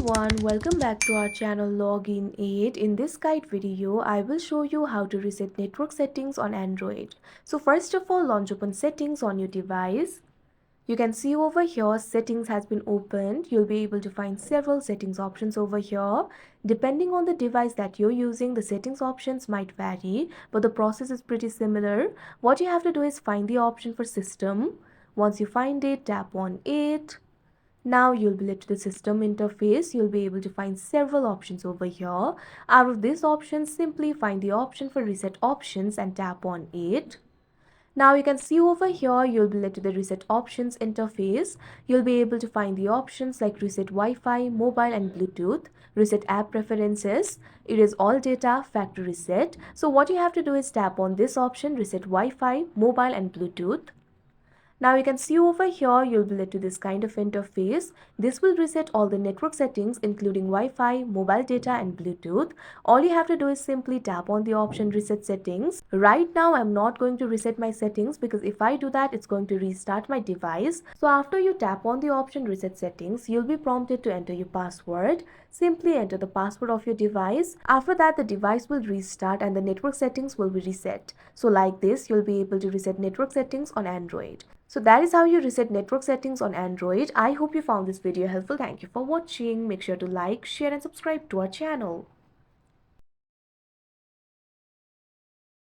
everyone, welcome back to our channel Login 8. In this guide video, I will show you how to reset network settings on Android. So first of all, launch open settings on your device. You can see over here settings has been opened. You'll be able to find several settings options over here. Depending on the device that you're using, the settings options might vary, but the process is pretty similar. What you have to do is find the option for system. Once you find it, tap on it. Now you'll be led to the system interface. You'll be able to find several options over here. Out of these options, simply find the option for reset options and tap on it. Now you can see over here, you'll be led to the reset options interface. You'll be able to find the options like reset Wi-Fi, mobile and Bluetooth, reset app preferences, erase all data, factory reset. So what you have to do is tap on this option, reset Wi-Fi, mobile and Bluetooth. Now you can see over here, you'll be led to this kind of interface. This will reset all the network settings including Wi-Fi, mobile data and Bluetooth. All you have to do is simply tap on the option reset settings. Right now I'm not going to reset my settings because if I do that, it's going to restart my device. So after you tap on the option reset settings, you'll be prompted to enter your password. Simply enter the password of your device. After that, the device will restart and the network settings will be reset. So like this, you'll be able to reset network settings on Android. So that is how you reset network settings on Android. I hope you found this video helpful. Thank you for watching. Make sure to like, share and subscribe to our channel.